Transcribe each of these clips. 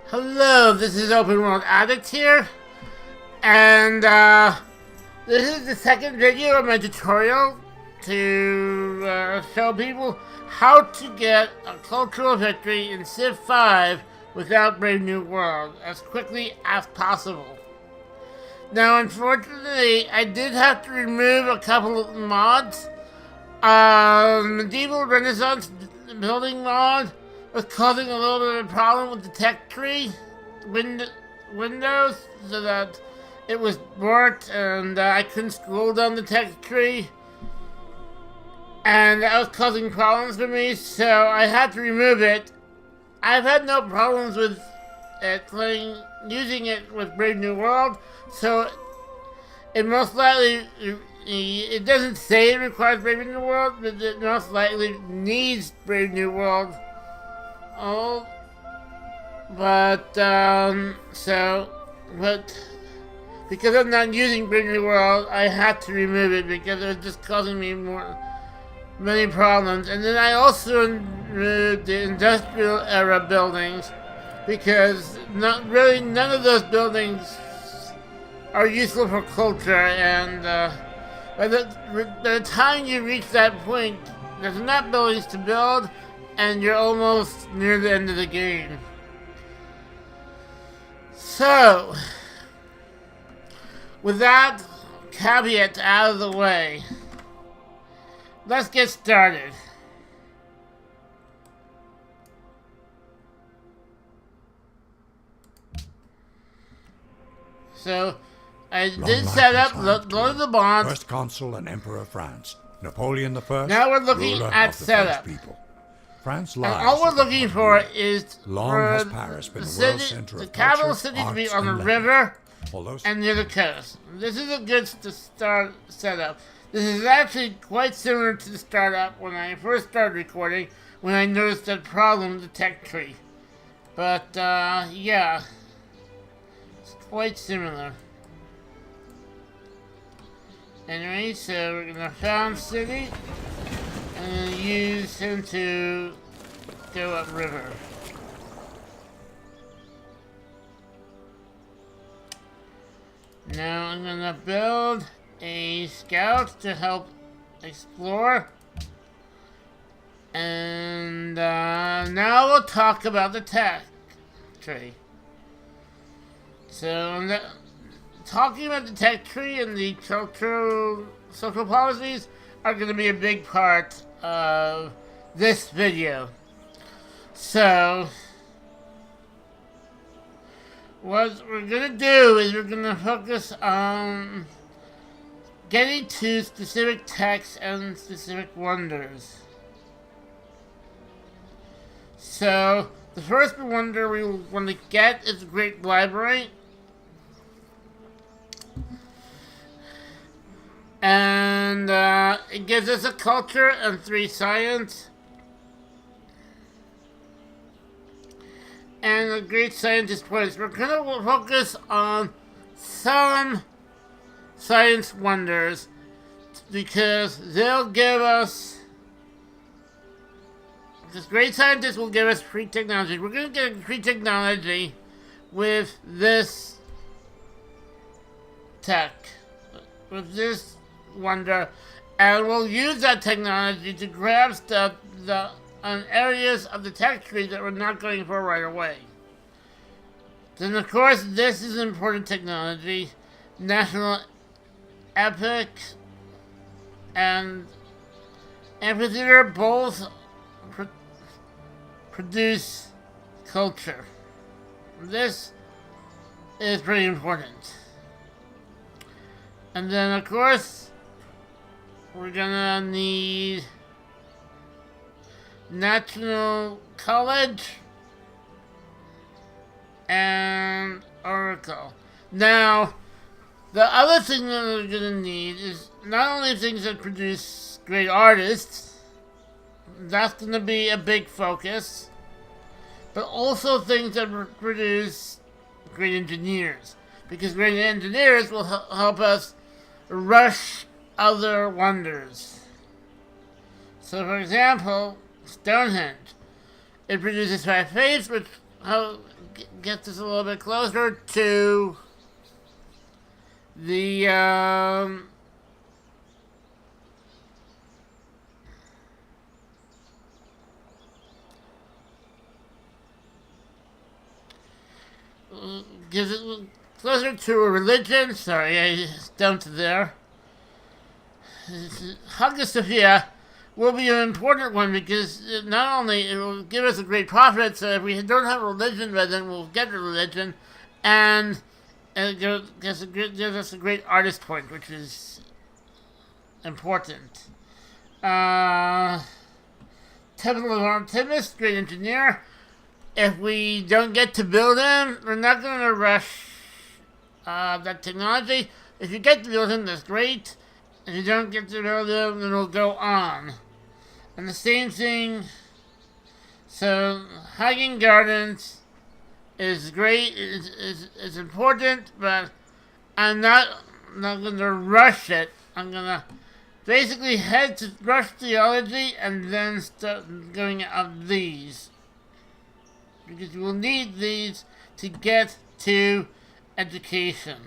Hello, this is OpenWorldAddict here, and this is the second video of my tutorial to show people how to get a cultural victory in Civ 5 without Brave New World as quickly as possible. Now, unfortunately, I did have to remove a couple of mods. Medieval Renaissance building mod was causing a little bit of a problem with the tech tree windows, so that it was warped and I couldn't scroll down the tech tree, and that was causing problems for me, so I had to remove it. I've had no problems with it using it with Brave New World, so it most likely, it doesn't say it requires Brave New World, but it most likely needs Brave New World. But because I'm not using Brave New World, I had to remove it because it was just causing me many problems. And then I also removed the industrial era buildings because none of those buildings are useful for culture, and by the time you reach that point, there's enough buildings to build, and you're almost near the end of the game. So, with that caveat out of the way, let's get started. So, I did set up Lord of the Bonds. First Consul and Emperor of France, Napoleon I. Now we're looking at setup. France and all we're looking for is for the capital city to be on a river and near the coast. This is a good setup. This is actually quite similar to the startup when I first started recording, when I noticed that problem with the tech tree. But yeah, it's quite similar. Anyway, so we're gonna found city and use him to go upriver. Now I'm gonna build a scout to help explore. And now we'll talk about the tech tree. So talking about the tech tree and the social policies are going to be a big part of this video. So, what we're going to do is we're going to focus on getting to specific texts and specific wonders. So, the first wonder we want to get is the Great Library. And it gives us a culture and 3 science. And a great scientist points. We're going to focus on some science wonders because they'll give us, this great scientist will give us free technology. We're going to get free technology with this tech, with this wonder, and we'll use that technology to grab stuff on areas of the tech tree that we're not going for right away. Then of course this is important technology. National Epic and Amphitheater both produce culture. This is pretty important. And then of course we're gonna need National College and Oracle. Now, the other thing that we're gonna need is not only things that produce great artists, that's gonna be a big focus, but also things that produce great engineers, because great engineers will help us rush other wonders. So for example, Stonehenge. It produces 5 faiths, which get this a little bit closer to the gives it closer to a religion. Sorry, I dumped there. Hagia Sophia will be an important one because not only it will give us a great profit, so if we don't have a religion, then we'll get a religion, and it gives us a great artist point, which is important. Temple of Artemis, great engineer. If we don't get to build him, we're not going to rush that technology. If you get to build him, that's great. If you don't get to build him, then we'll go on. And the same thing, so Hagen Gardens is great, is important, but I'm not going to rush it. I'm going to basically head to rush theology and then start going up these. Because you will need these to get to education.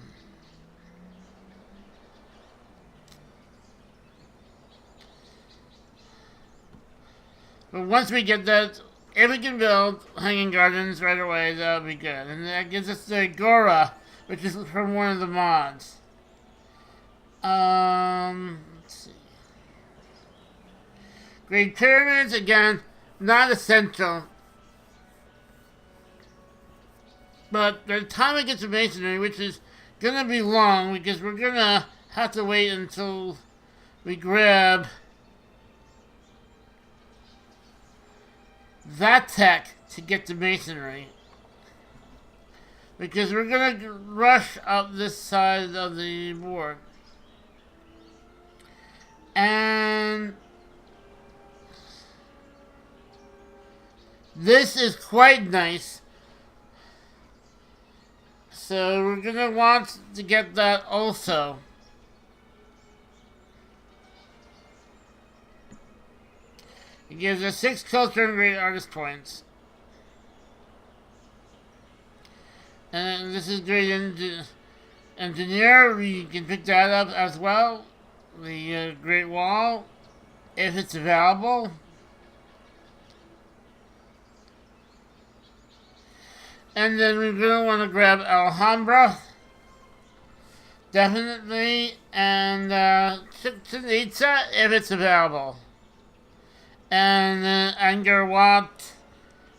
But once we get that, if we can build hanging gardens right away, that'll be good. And that gives us the Agora, which is from one of the mods. Let's see. Great Pyramids, again, not essential. But by the time we get to Masonry, which is going to be long, because we're going to have to wait until we grab that tech to get to Masonry. Because we're going to rush up this side of the board. And this is quite nice. So we're going to want to get that also. It gives us 6 culture and great artist points. And this is great engineer. We can pick that up as well. The Great Wall, if it's available. And then we're going to want to grab Alhambra. Definitely. And Chichen Itza, if it's available. And Angkor Wat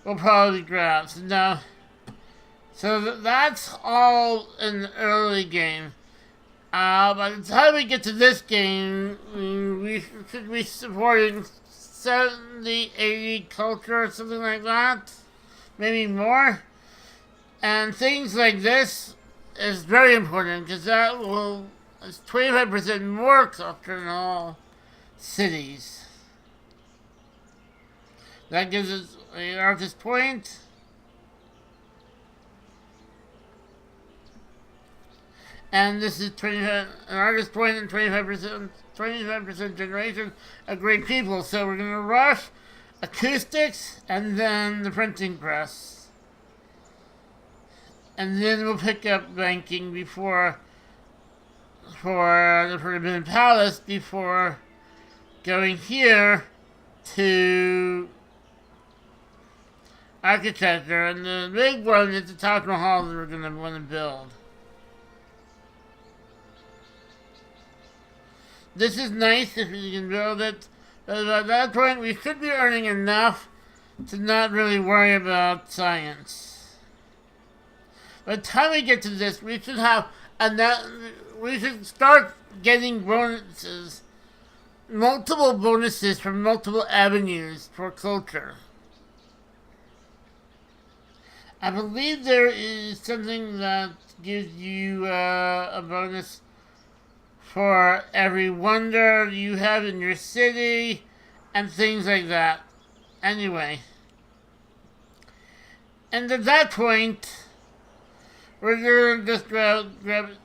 will probably grab. So now, that's all in the early game. By the time we get to this game, we should be supporting 70, 80 culture or something like that. Maybe more. And things like this is very important because that will, it's 25% more culture in all cities. That gives us an artist point. And this is 25, an artist point and 25% generation of great people. So we're going to rush acoustics and then the printing press. And then we'll pick up banking for the Forbidden Palace before going here to architecture. And the big one is the Taj Mahal that we're going to want to build. This is nice if you can build it. But at that point, we should be earning enough to not really worry about science. By the time we get to this, we should have we should start getting bonuses, multiple bonuses from multiple avenues for culture. I believe there is something that gives you a bonus for every wonder you have in your city and things like that. Anyway. And at that point, we're going to just grab it.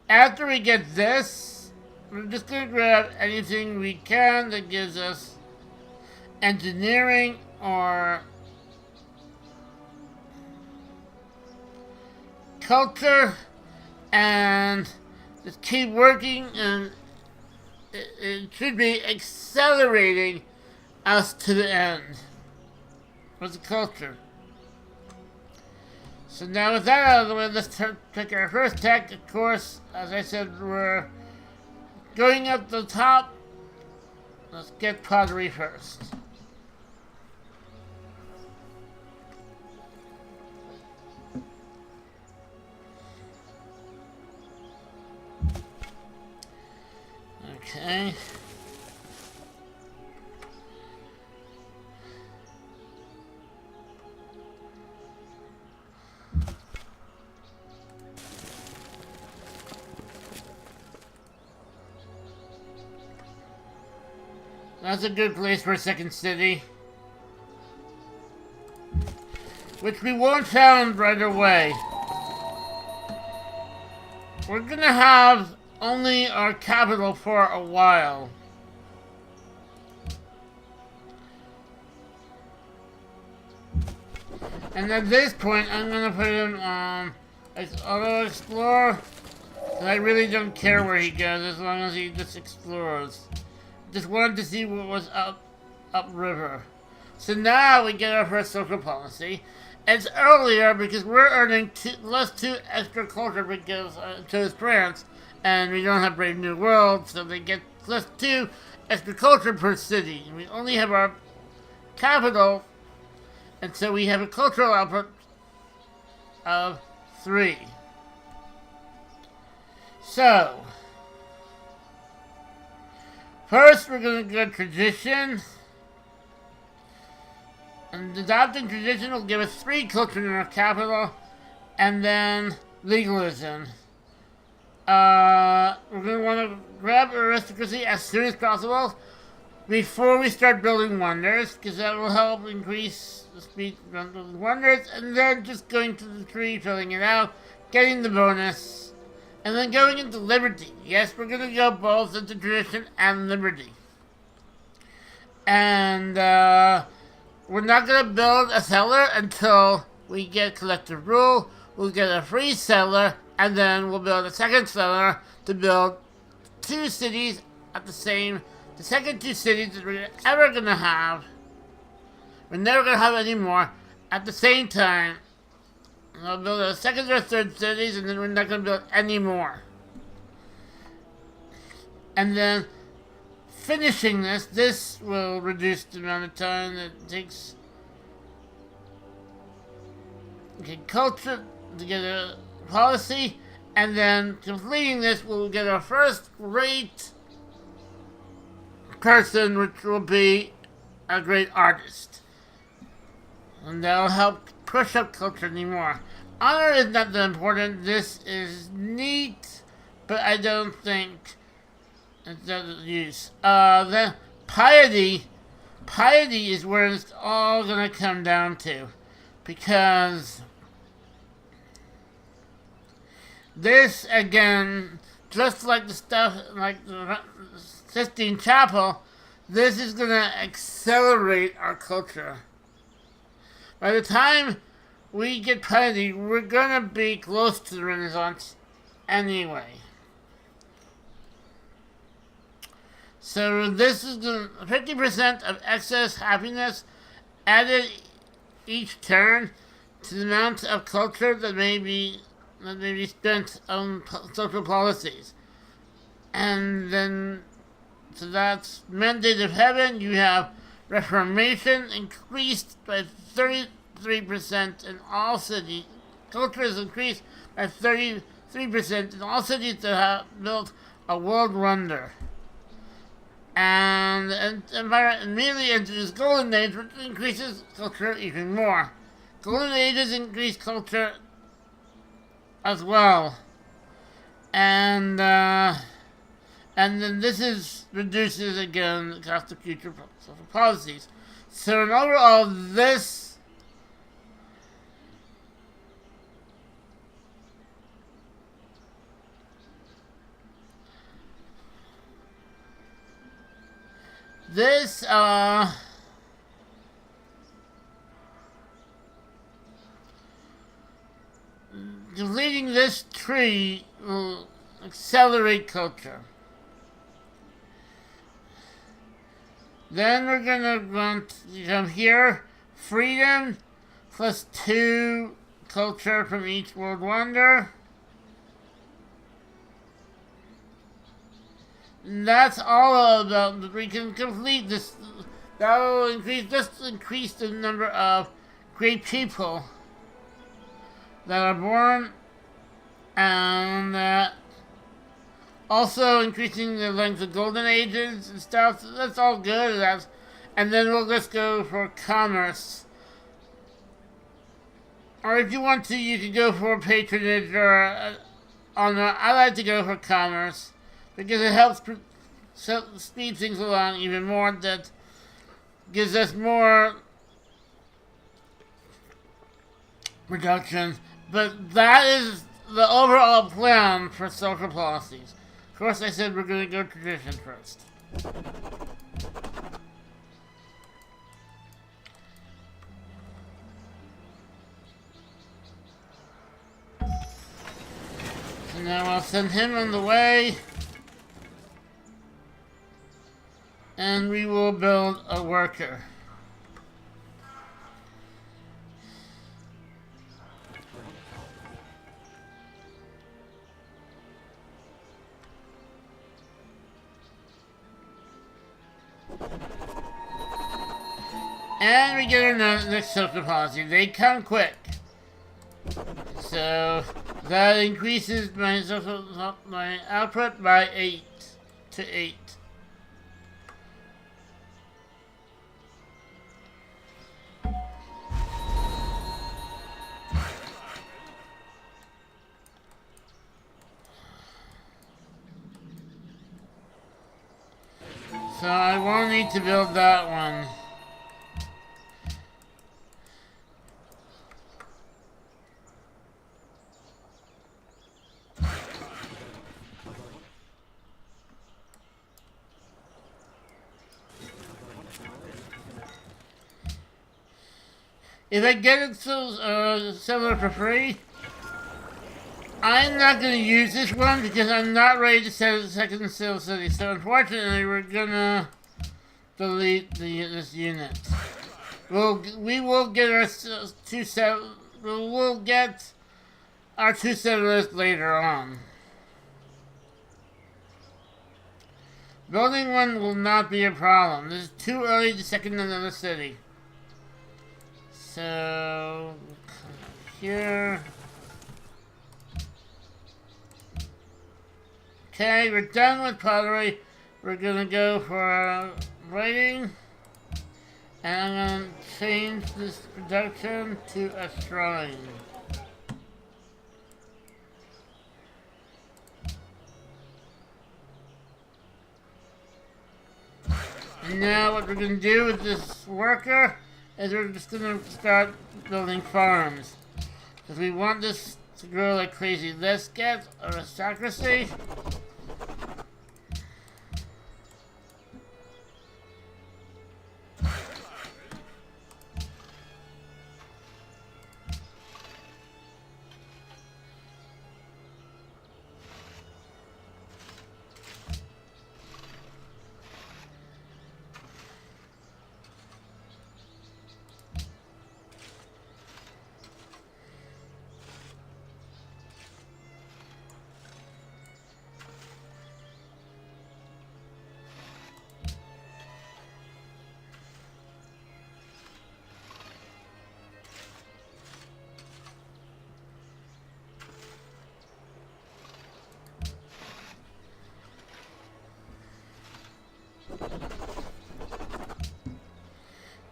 After we get this, we're just going to grab anything we can that gives us engineering or culture and just keep working, and it should be accelerating us to the end with the culture. So now with that out of the way, let's take our first tech. Of course, as I said, we're going up the top. Let's get pottery first. Okay. That's a good place for a second city. Which we won't found right away. We're gonna have only our capital for a while. And at this point, I'm gonna put him on auto explore. And I really don't care where he goes as long as he just explores. Just wanted to see what was upriver. So now we get our first social policy. It's earlier because we're earning +2 extra culture because to France, and we don't have Brave New World, so they get +2 extra culture per city. We only have our capital, and so we have a cultural output of 3. So first, we're going to go tradition. And adopting tradition will give us 3 culture in our capital. And then legalism. We're going to want to grab aristocracy as soon as possible before we start building wonders, because that will help increase the speed of building wonders. And then just going to the tree, filling it out, getting the bonus. And then going into liberty. Yes, we're going to go both into tradition and liberty. And we're not going to build a settler until we get collective rule. We'll get a free settler, and then we'll build a second settler to build 2 cities at the second 2 cities that we're ever going to have. We're never going to have any more at the same time. We'll build a second or third cities, and then we're not going to build any more. And then finishing this will reduce the amount of time that it takes. Okay, culture to get a policy, and then completing this, we'll get our first great person, which will be a great artist. And that'll help push up culture anymore. Honor is not that important. This is neat, but I don't think it's that use. Then piety is where it's all gonna come down to, because this again, just like the stuff like the Sistine Chapel, this is gonna accelerate our culture. By the time we get piety, we're gonna be close to the Renaissance anyway. So this is 50% of excess happiness added each turn to the amount of culture that may be spent on social policies. And then, so that's mandate of heaven. You have Reformation increased by 33% in all cities. Culture is increased by 33% in all cities that have built a world wonder. And immediately into this golden age, which increases culture even more. Golden ages increase culture as well. And then this reduces again the cost of future social policies. So in overall, this completing this tree will accelerate culture. Then we're gonna want to come here, freedom plus 2 culture from each world wonder. And that's all about that we can complete this. That will increase the number of great people that are born, and also increasing the length of golden ages and stuff. So that's all good. And then we'll just go for commerce. Or if you want to, you can go for patronage or honor. I like to go for commerce because it helps speed things along even more. That gives us more reductions. But that is the overall plan for social policies. Of course, I said we're going to go tradition first. So now I'll send him on the way. And we will build a worker. And we get our next social policy. They come quick. So that increases my output by 8 to 8. So I won't need to build that one. If I get it similar for free, I'm not going to use this one because I'm not ready to set a second Steel City. So unfortunately, we're going to delete this unit. We will get our we'll get our 2 settlers later on. Building one will not be a problem. This is too early to second another city. So here. Okay, we're done with pottery. We're gonna go for writing. And I'm gonna change this production to a shrine. And now what we're gonna do with this worker is we're just gonna start building farms. Because we want this to grow like crazy. Let's get a aristocracy.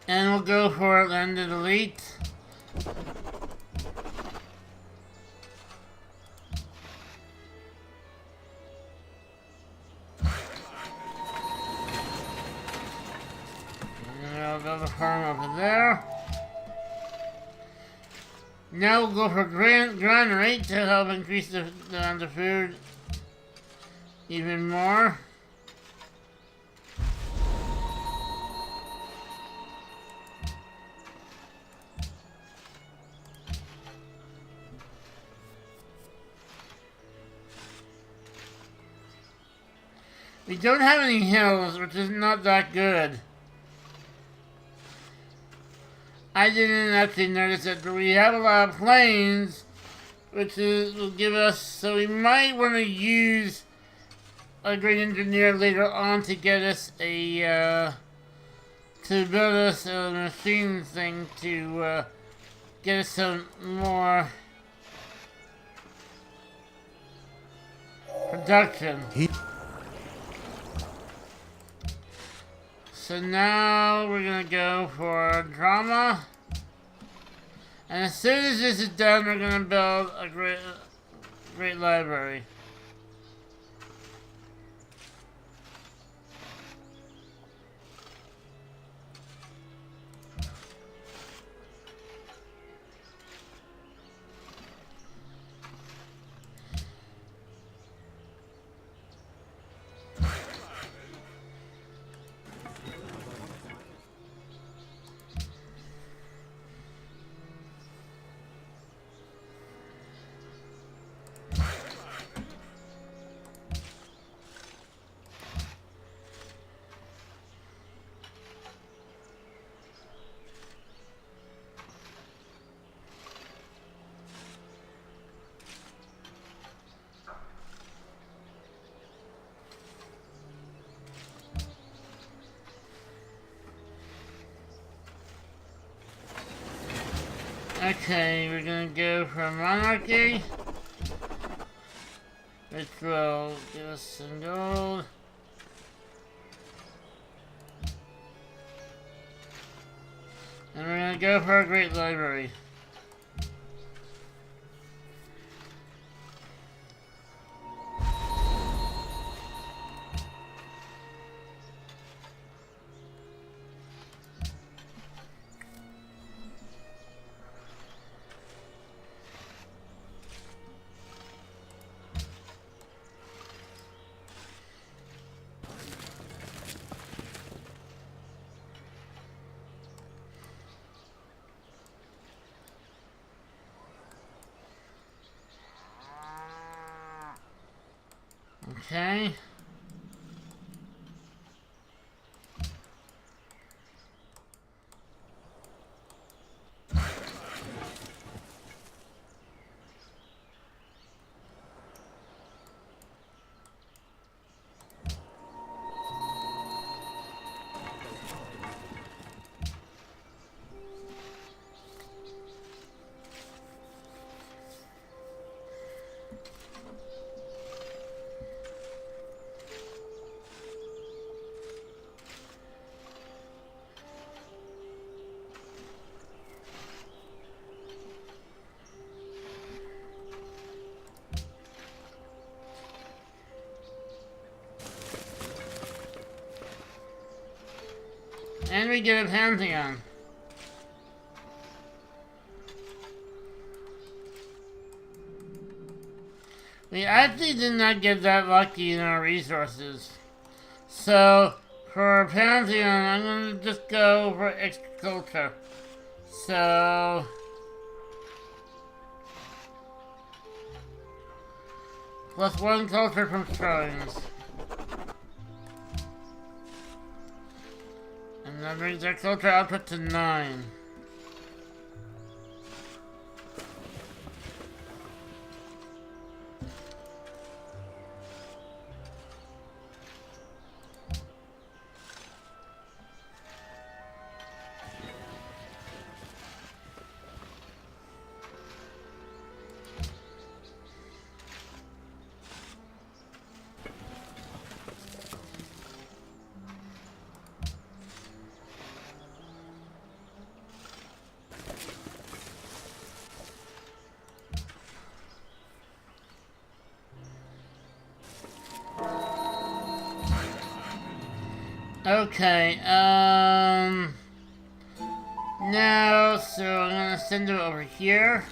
And we'll go for landed elite. And I'll build a farm over there. Now we'll go for granary to help increase the amount of food even more. We don't have any hills, which is not that good. I didn't actually notice it, but we have a lot of plains, which will give us, so we might want to use a great engineer later on to get us a, to build us a machine thing to, get us some more production. So now we're gonna go for drama. And as soon as this is done, we're gonna build a great library. Okay, we're gonna go for monarchy, which will give us some gold. And we're gonna go for a great library. Okay. And we get a Pantheon. We actually did not get that lucky in our resources. So, for a Pantheon, I'm going to just go for extra culture. So, plus 1 culture from shrines. And that brings our culture output to 9. Okay, now, so I'm gonna send it over here.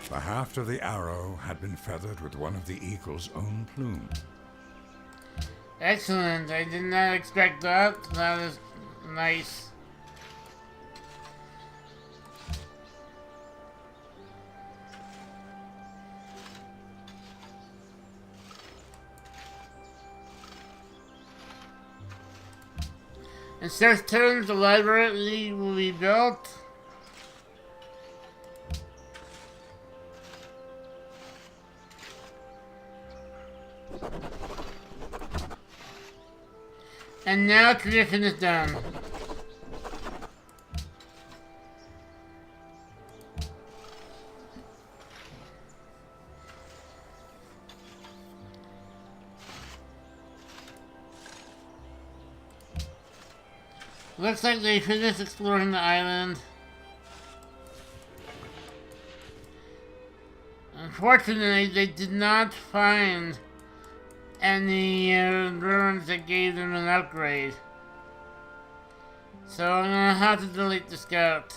The haft of the arrow had been feathered with one of the eagle's own plume. Excellent. I did not expect that. That is nice. In 6 turns, the library will be built. And now tradition is done. Looks like they finished exploring the island. Unfortunately, they did not find any ruins that gave them an upgrade. So I'm gonna have to delete the scout.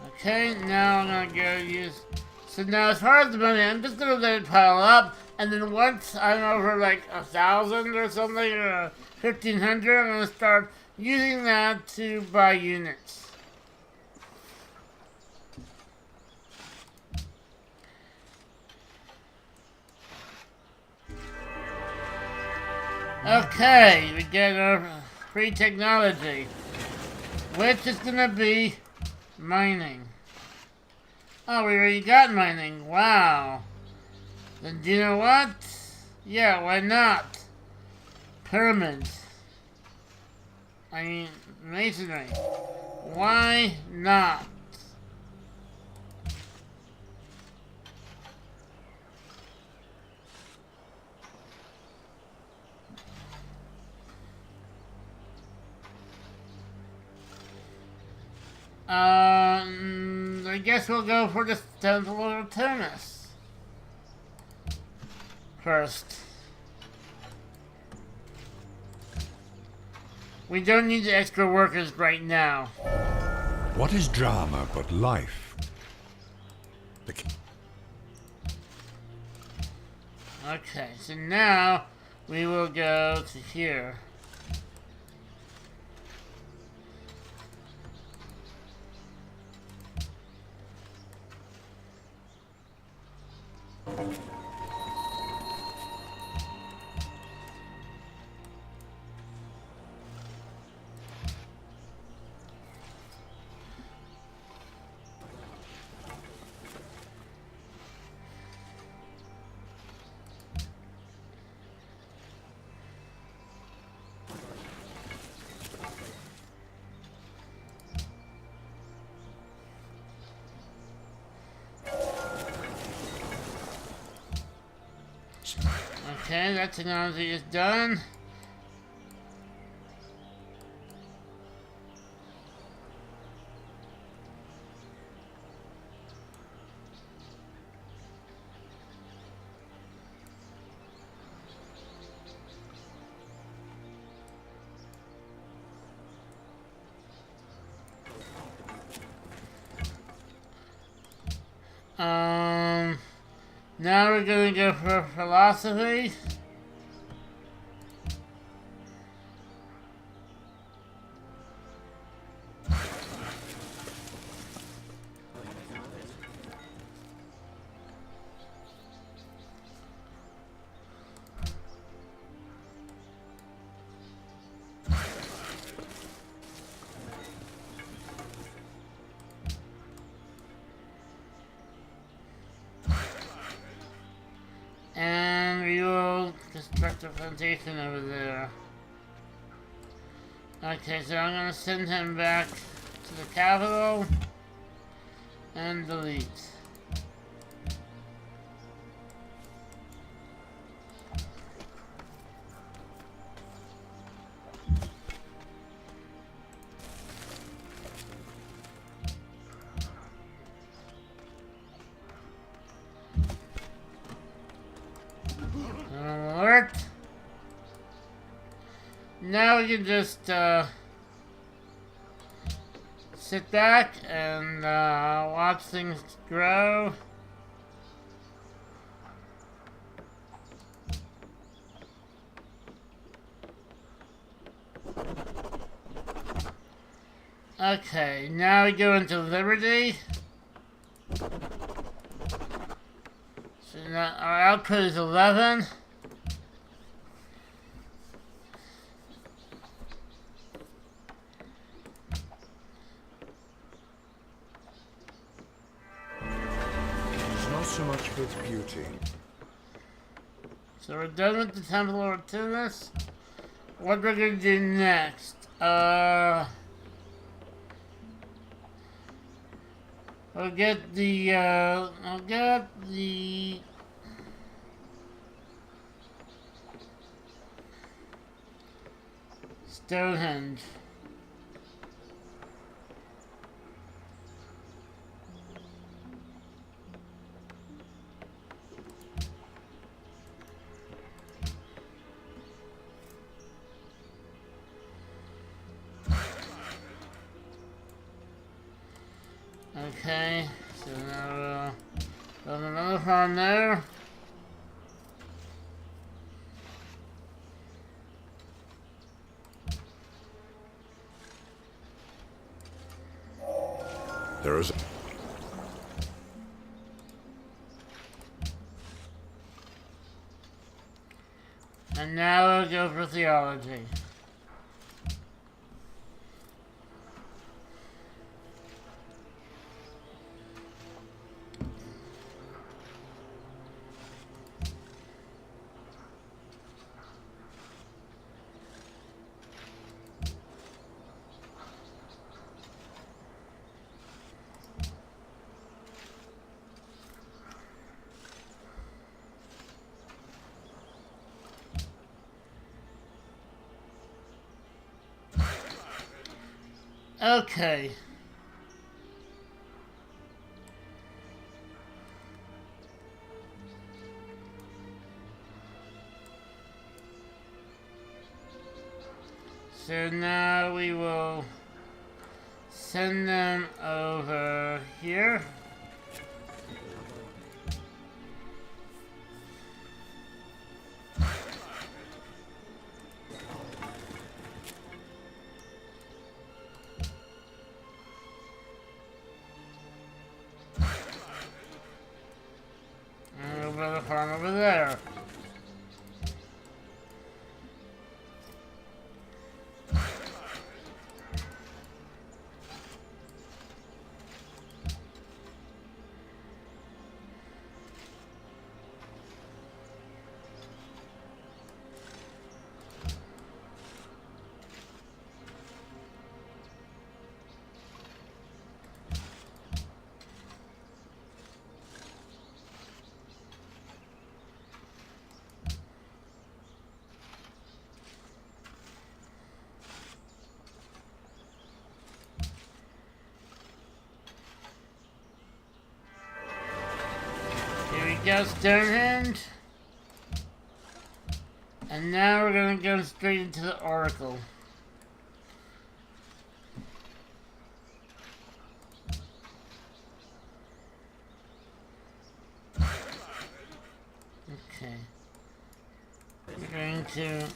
Okay, now I'm gonna go use... So now as far as the money, I'm just gonna let it pile up, and then once I'm over like 1,000 or something, or 1,500, I'm gonna start using that to buy units. Okay, we get our free technology, which is gonna be mining. Oh, we already got mining. Wow. Then do you know what? Yeah, why not? Pyramids. I mean, masonry. Why not? I guess we'll go for the Temple of Artemis first. We don't need the extra workers right now. What is drama but life? Okay, so now we will go to here. Okay, that technology is done. Now we're gonna go for philosophy. And we will construct a plantation over there. Okay, so I'm gonna send him back to the capital and delete. Alert. Now we can just sit back and watch things grow. Okay, now we go into Liberty. So now our output is 11. It's not so much for its beauty. So we're done with the Temple of Artemis. What we're gonna do next? I'll get the Stonehenge. Okay, so now there's another farm there. There is. And now we'll go for theology. Okay. So now we will send them over here. The farm over there. Here we go, Stonehenge. And now we're gonna go straight into the Oracle. Okay. We're going to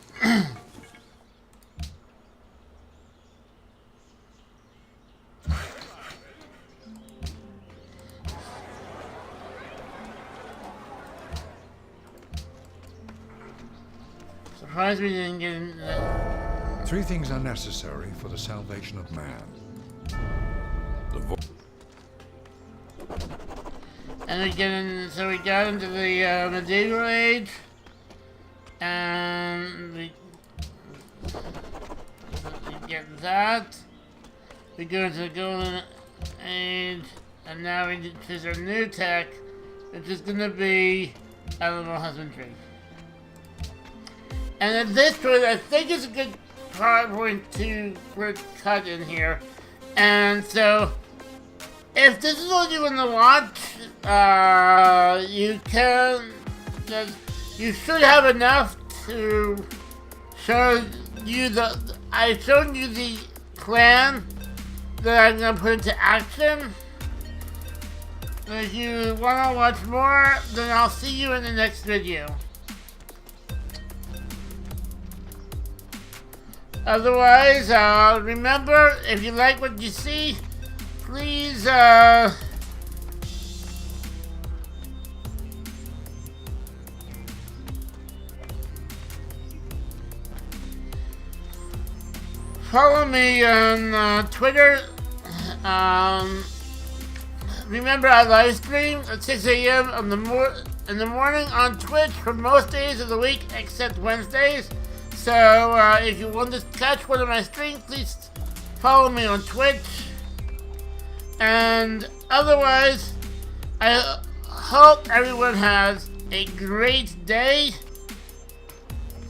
surprised we didn't get in that. 3 things are necessary for the salvation of man. The And we get in, so we got into the medieval age, and we get that. We go into the golden age, and now we choose our new tech, which is going to be animal husbandry. And at this point, I think it's a good point to cut in here. And so, if this is what you want to watch, you can. You should have enough to show you the. I've shown you the plan that I'm going to put into action. If you want to watch more, then I'll see you in the next video. Otherwise, remember, if you like what you see, please, follow me on Twitter. Remember, I live stream at 6 a.m. in the morning on Twitch for most days of the week except Wednesdays. So if you want to catch one of my streams, please follow me on Twitch. And otherwise, I hope everyone has a great day.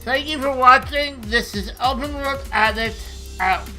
Thank you for watching. This is OpenWorldAddict out.